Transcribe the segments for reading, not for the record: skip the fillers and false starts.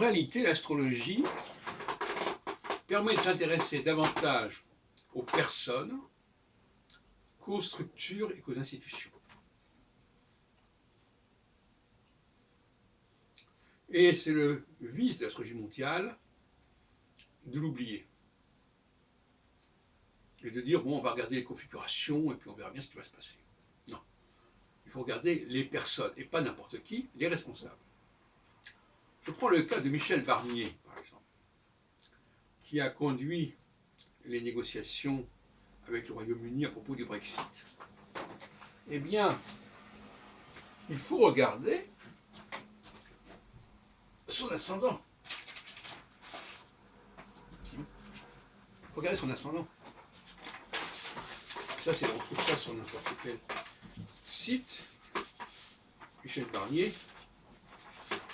réalité, l'astrologie permet de s'intéresser davantage aux personnes qu'aux structures et qu'aux institutions. Et c'est le vice de l'astrologie mondiale de l'oublier. Et de dire, bon, on va regarder les configurations et puis on verra bien ce qui va se passer. Non. Il faut regarder les personnes, et pas n'importe qui, les responsables. Je prends le cas de Michel Barnier, par exemple, qui a conduit les négociations avec le Royaume-Uni à propos du Brexit. Eh bien, il faut regarder son ascendant. Il faut regarder son ascendant. Ça, on trouve ça sur n'importe quel site. Michel Barnier,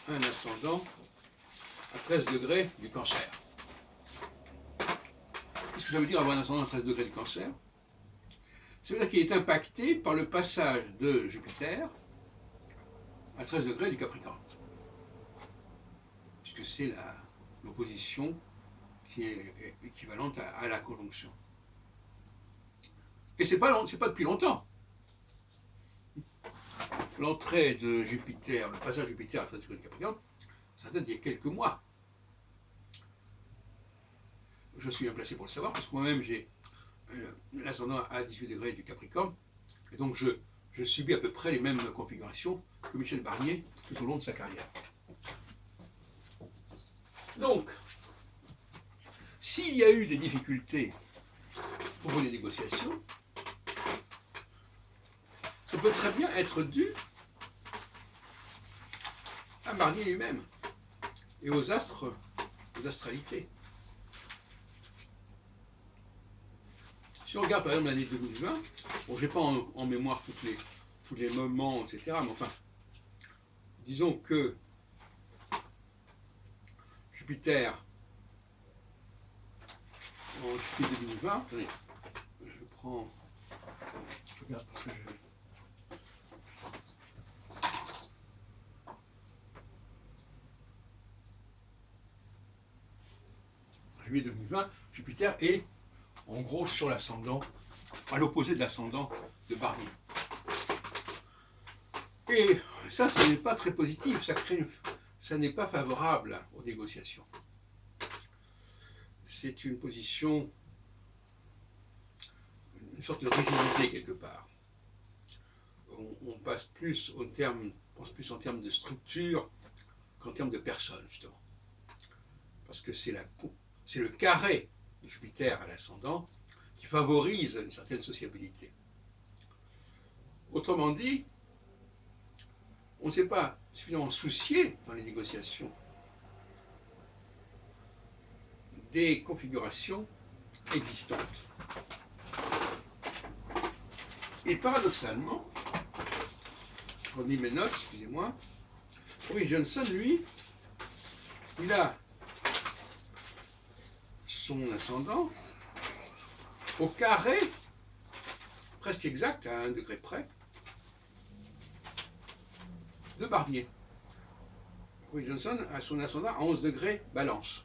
un ascendant à 13 degrés du cancer. Qu'est-ce que ça veut dire avoir un ascendant à 13 degrés du cancer? Ça veut dire qu'il est impacté par le passage de Jupiter à 13 degrés du Capricorne. Puisque c'est l'opposition qui est équivalente à la conjonction. Et c'est pas depuis longtemps. L'entrée de Jupiter, le passage de Jupiter à 13 degrés du Capricorne, ça date d'il y a quelques mois. Je suis bien placé pour le savoir, parce que moi-même j'ai l'ascendant à 18 degrés du Capricorne, et donc je subis à peu près les mêmes configurations que Michel Barnier tout au long de sa carrière. Donc, s'il y a eu des difficultés pour les négociations, ça peut très bien être dû à Barnier lui-même et aux astres, aux astralités. Si on regarde par exemple l'année 2020, bon, j'ai pas en mémoire tous les moments, etc., mais enfin, disons que Jupiter, en juillet 2020, attendez, je regarde parce que en juillet 2020, Jupiter est en gros sur l'ascendant, à l'opposé de l'ascendant de Barnier. Et ça, ce n'est pas très positif, ça n'est pas favorable aux négociations. C'est une position, une sorte de rigidité quelque part. On passe plus pense plus en termes de structure qu'en termes de personnes, justement. Parce que c'est le carré de Jupiter à l'ascendant qui favorise une certaine sociabilité. Autrement dit, on ne s'est pas suffisamment soucié dans les négociations des configurations existantes. Et paradoxalement, je relis mes notes, excusez-moi, Boris Johnson, lui, il a son ascendant au carré, presque exact, à 1 degré près, de Barnier. Boris Johnson a son ascendant à 11 degrés balance.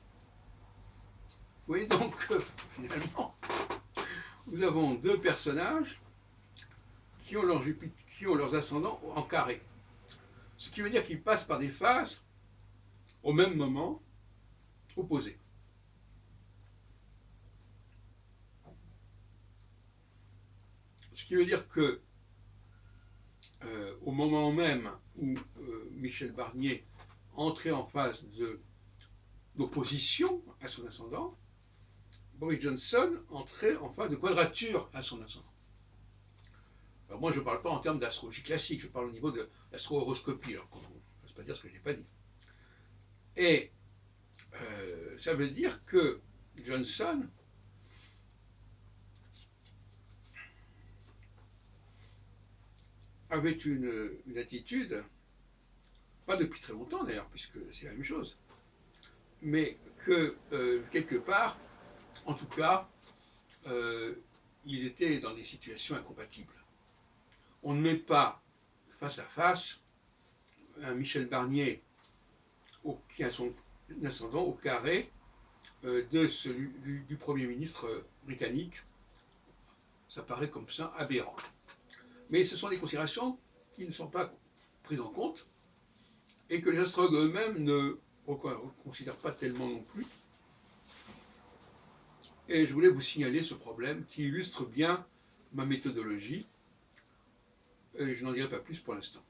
Vous voyez donc que, finalement, nous avons deux personnages qui ont leurs ascendants en carré. Ce qui veut dire qu'ils passent par des phases, au même moment, opposées. Ce qui veut dire que, au moment même où Michel Barnier entrait en phase d'opposition à son ascendant, Boris Johnson entrait en phase de quadrature à son ascendant. Alors moi, je ne parle pas en termes d'astrologie classique, je parle au niveau de l'astro-horoscopie, alors qu'on ne peut pas dire ce que je n'ai pas dit. Et ça veut dire que Johnson avait une attitude, pas depuis très longtemps d'ailleurs, puisque c'est la même chose, mais que quelque part, en tout cas, ils étaient dans des situations incompatibles. On ne met pas face à face un Michel Barnier qui a son ascendant au carré du Premier ministre britannique. Ça paraît comme ça aberrant. Mais ce sont des considérations qui ne sont pas prises en compte et que les astrologues eux-mêmes ne considèrent pas tellement non plus. Et je voulais vous signaler ce problème qui illustre bien ma méthodologie. Et je n'en dirai pas plus pour l'instant.